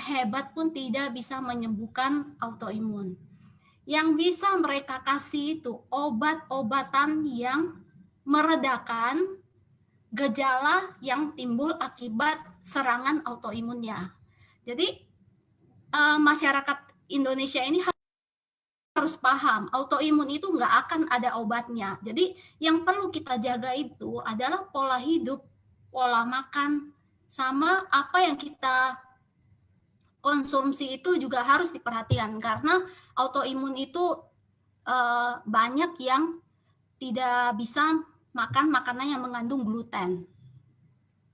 hebat pun tidak bisa menyembuhkan autoimun. Yang bisa mereka kasih itu obat-obatan yang meredakan gejala yang timbul akibat serangan autoimunnya. Jadi masyarakat Indonesia ini harus paham, autoimun itu nggak akan ada obatnya. Jadi yang perlu kita jaga itu adalah pola hidup, pola makan, sama apa yang kita konsumsi itu juga harus diperhatikan. Karena autoimun itu banyak yang tidak bisa makan makanan yang mengandung gluten.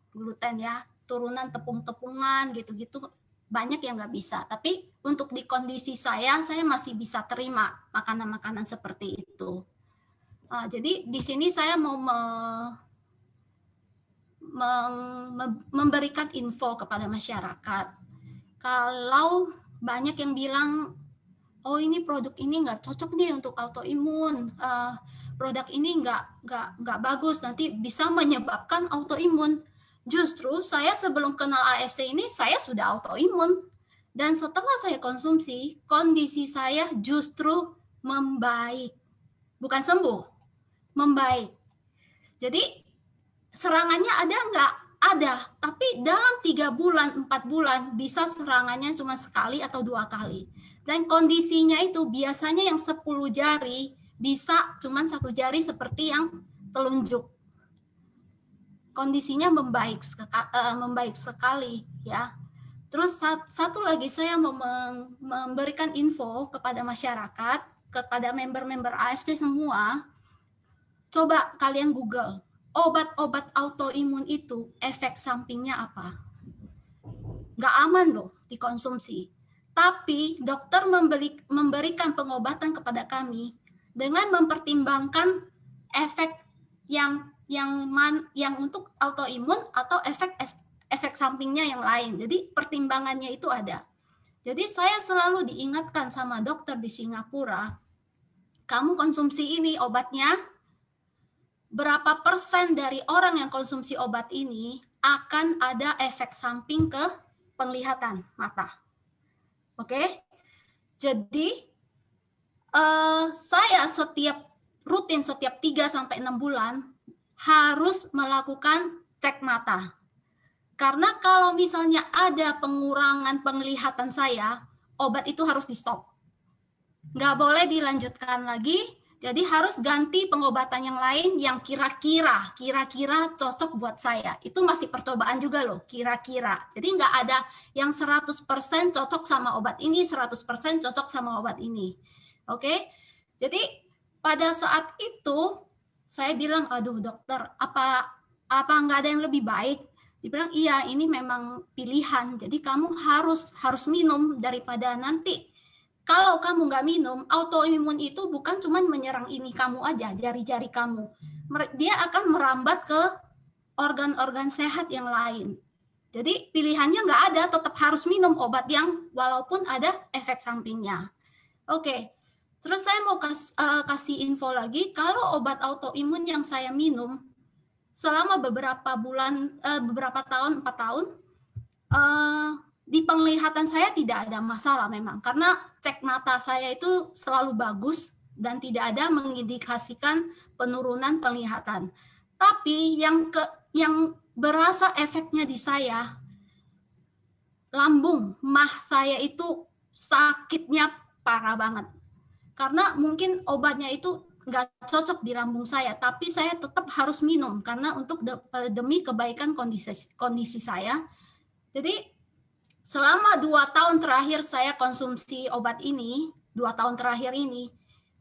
Gluten ya, turunan tepung-tepungan gitu-gitu banyak yang nggak bisa. Tapi untuk di kondisi saya masih bisa terima makanan-makanan seperti itu. Jadi di sini saya mau memberikan info kepada masyarakat. Kalau banyak yang bilang, oh ini produk ini nggak cocok nih untuk autoimun, produk ini nggak bagus, nanti bisa menyebabkan autoimun. Justru saya sebelum kenal AFC ini, saya sudah autoimun. Dan setelah saya konsumsi, kondisi saya justru membaik. Bukan sembuh, membaik. Jadi serangannya ada nggak? Ada, tapi dalam 3 bulan, 4 bulan, bisa serangannya cuma sekali atau 2 kali. Dan kondisinya itu biasanya yang 10 jari, bisa cuma 1 jari seperti yang telunjuk. Kondisinya membaik sekali ya. Terus satu lagi saya mau memberikan info kepada masyarakat, kepada member-member AFC semua. Coba kalian Google, obat-obat autoimun itu efek sampingnya apa? Nggak aman loh dikonsumsi. Tapi dokter memberikan pengobatan kepada kami dengan mempertimbangkan efek yang untuk autoimun atau efek sampingnya yang lain. Jadi pertimbangannya itu ada. Jadi saya selalu diingatkan sama dokter di Singapura, kamu konsumsi ini obatnya, berapa persen dari orang yang konsumsi obat ini akan ada efek samping ke penglihatan mata. Oke? Jadi saya rutin setiap 3-6 bulan harus melakukan cek mata. Karena kalau misalnya ada pengurangan penglihatan saya, obat itu harus di-stop. Nggak boleh dilanjutkan lagi, jadi harus ganti pengobatan yang lain yang kira-kira cocok buat saya. Itu masih percobaan juga loh, kira-kira. Jadi nggak ada yang 100% cocok sama obat ini, 100% cocok sama obat ini. Oke? Jadi pada saat itu saya bilang, aduh dokter, apa nggak ada yang lebih baik? Dibilang, iya ini memang pilihan, jadi kamu harus minum daripada nanti kalau kamu nggak minum, autoimun itu bukan cuma menyerang ini kamu aja, jari-jari kamu. Dia akan merambat ke organ-organ sehat yang lain. Jadi pilihannya nggak ada, tetap harus minum obat yang walaupun ada efek sampingnya. Oke, terus saya mau kasih info lagi, kalau obat autoimun yang saya minum selama beberapa bulan, beberapa tahun, 4 tahun, di penglihatan saya tidak ada masalah memang, karena cek mata saya itu selalu bagus dan tidak ada mengindikasikan penurunan penglihatan. Tapi yang berasa efeknya di saya, lambung, mah saya itu sakitnya parah banget. Karena mungkin obatnya itu nggak cocok di lambung saya, tapi saya tetap harus minum karena untuk demi kebaikan kondisi saya. Jadi selama 2 tahun terakhir saya konsumsi obat ini, 2 tahun terakhir ini,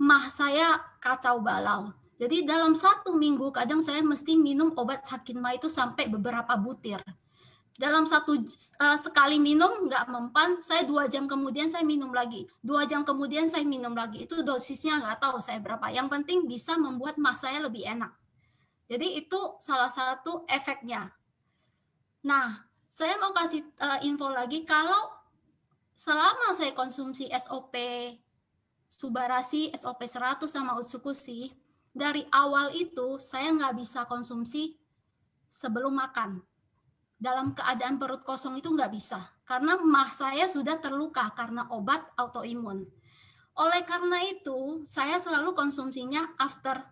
mah saya kacau balau. Jadi dalam 1 minggu kadang saya mesti minum obat sakit mah itu sampai beberapa butir. Dalam sekali minum nggak mempan, saya 2 jam kemudian saya minum lagi. 2 jam kemudian saya minum lagi. Itu dosisnya nggak tahu saya berapa. Yang penting bisa membuat mah saya lebih enak. Jadi itu salah satu efeknya. Nah, saya mau kasih info lagi, kalau selama saya konsumsi SOP Subarasi, SOP 100 sama Utsukushi, dari awal itu saya nggak bisa konsumsi sebelum makan. dalam keadaan perut kosong itu nggak bisa, karena mah saya sudah terluka karena obat autoimun. Oleh karena itu, saya selalu konsumsinya after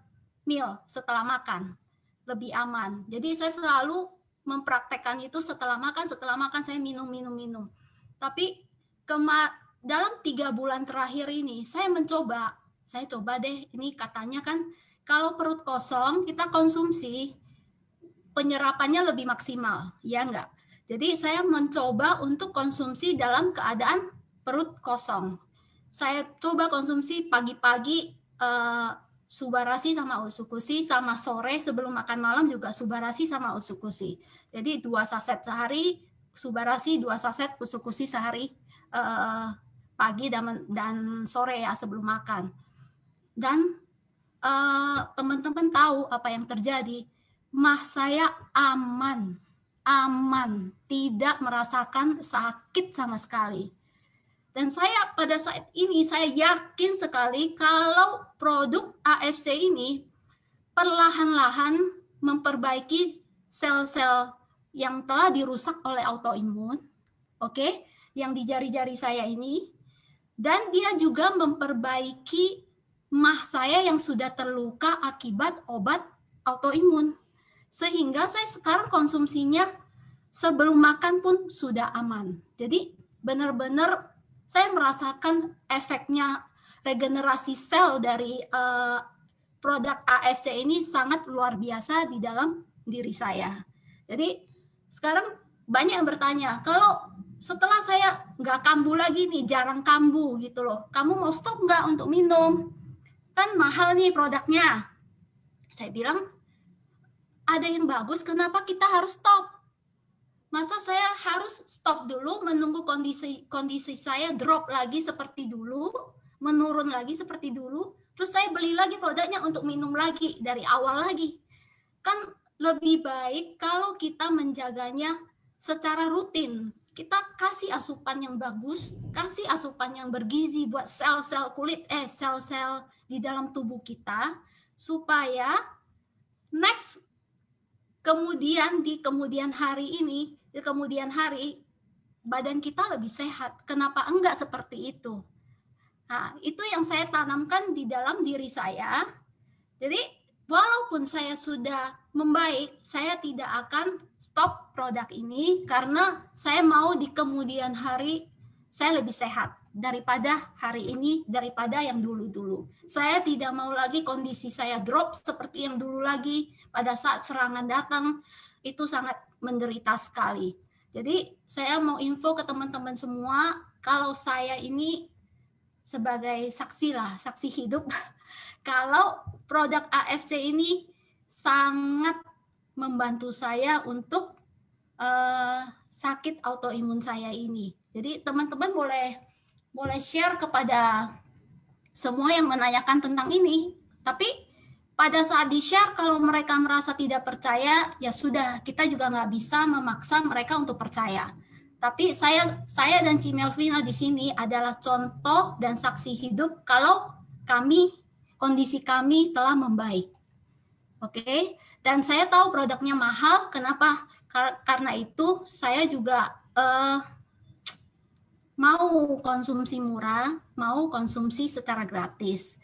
meal, setelah makan, lebih aman. Jadi saya selalu mempraktekkan itu setelah makan saya minum. Tapi dalam 3 bulan terakhir ini, saya coba deh, ini katanya kan kalau perut kosong kita konsumsi, penyerapannya lebih maksimal, ya enggak? Jadi saya mencoba untuk konsumsi dalam keadaan perut kosong. Saya coba konsumsi pagi-pagi Subarasi sama Utsukushi, sama sore sebelum makan malam juga Subarasi sama Utsukushi. Jadi 2 saset sehari Subarasi, 2 saset Utsukushi sehari, pagi dan sore ya sebelum makan. Dan teman-teman tahu apa yang terjadi? Mah saya aman, tidak merasakan sakit sama sekali. Dan saya pada saat ini saya yakin sekali kalau produk AFC ini perlahan-lahan memperbaiki sel-sel yang telah dirusak oleh autoimun, oke, yang di jari-jari saya ini, dan dia juga memperbaiki mah saya yang sudah terluka akibat obat autoimun. Sehingga saya sekarang konsumsinya sebelum makan pun sudah aman. Jadi benar-benar saya merasakan efeknya regenerasi sel dari produk AFC ini sangat luar biasa di dalam diri saya. Jadi sekarang banyak yang bertanya, kalau setelah saya nggak kambuh lagi nih, jarang kambuh gitu loh, kamu mau stop nggak untuk minum? Kan mahal nih produknya. Saya bilang, ada yang bagus, kenapa kita harus stop? Masa saya harus stop dulu, menunggu kondisi saya drop lagi seperti dulu, menurun lagi seperti dulu, terus saya beli lagi produknya untuk minum lagi dari awal lagi. Kan lebih baik kalau kita menjaganya secara rutin. Kita kasih asupan yang bagus, kasih asupan yang bergizi buat sel-sel kulit, sel-sel di dalam tubuh kita, supaya next di kemudian hari ini, di kemudian hari badan kita lebih sehat. Kenapa enggak seperti itu? Nah, itu yang saya tanamkan di dalam diri saya. Jadi, walaupun saya sudah membaik, saya tidak akan stop produk ini karena saya mau di kemudian hari saya lebih sehat daripada hari ini, daripada yang dulu-dulu. Saya tidak mau lagi kondisi saya drop seperti yang dulu lagi. Pada saat serangan datang, itu sangat menderita sekali. Jadi saya mau info ke teman-teman semua, kalau saya ini sebagai saksi hidup, kalau produk AFC ini sangat membantu saya untuk sakit autoimun saya ini. Jadi teman-teman boleh share kepada semua yang menanyakan tentang ini. Tapi pada saat di-share, kalau mereka merasa tidak percaya, ya sudah, kita juga nggak bisa memaksa mereka untuk percaya. Tapi saya dan Ci Melvina di sini adalah contoh dan saksi hidup kalau kondisi kami telah membaik. Oke, dan saya tahu produknya mahal. Kenapa? Karena itu saya juga mau konsumsi murah, mau konsumsi secara gratis.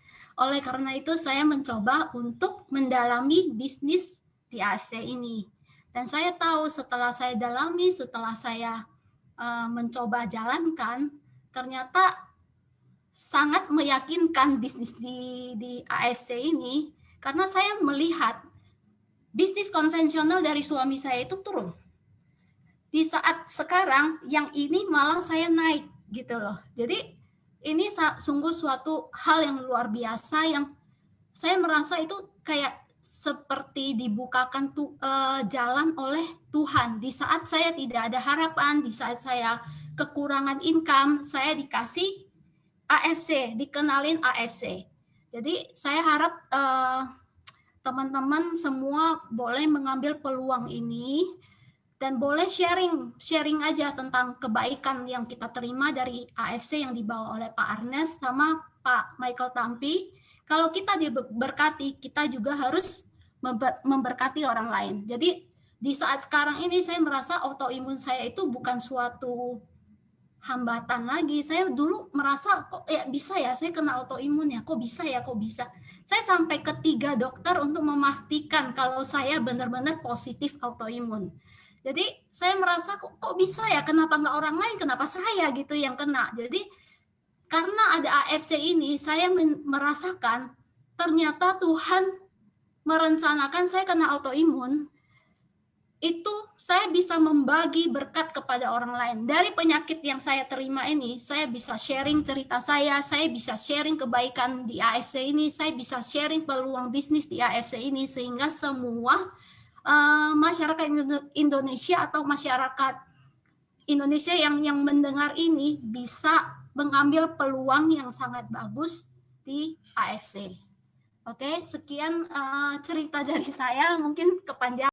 Oleh karena itu saya mencoba untuk mendalami bisnis di AFC ini. Dan saya tahu setelah saya dalami, setelah saya mencoba jalankan, ternyata sangat meyakinkan bisnis di AFC ini, karena saya melihat bisnis konvensional dari suami saya itu turun. Di saat sekarang yang ini malah saya naik gitu loh. Jadi ini sungguh suatu hal yang luar biasa yang saya merasa itu kayak seperti dibukakan jalan oleh Tuhan. Di saat saya tidak ada harapan, di saat saya kekurangan income, saya dikasih AFC, dikenalin AFC. Jadi saya harap teman-teman semua boleh mengambil peluang ini dan boleh sharing aja tentang kebaikan yang kita terima dari AFC yang dibawa oleh Pak Arnes sama Pak Michael Tampi. Kalau kita diberkati, kita juga harus memberkati orang lain. Jadi di saat sekarang ini saya merasa autoimun saya itu bukan suatu hambatan lagi. Saya dulu merasa kok ya bisa ya saya kena autoimun ya, kok bisa ya, kok bisa. Saya sampai ke 3 dokter untuk memastikan kalau saya benar-benar positif autoimun. Jadi saya merasa kok bisa ya, kenapa nggak orang lain, kenapa saya gitu yang kena. Jadi karena ada AFC ini, saya merasakan ternyata Tuhan merencanakan saya kena autoimun. Itu saya bisa membagi berkat kepada orang lain. Dari penyakit yang saya terima ini, saya bisa sharing cerita saya bisa sharing kebaikan di AFC ini, saya bisa sharing peluang bisnis di AFC ini, sehingga semua masyarakat Indonesia atau masyarakat Indonesia yang mendengar ini bisa mengambil peluang yang sangat bagus di AFC. Oke, sekian cerita dari saya, mungkin kepanjangan.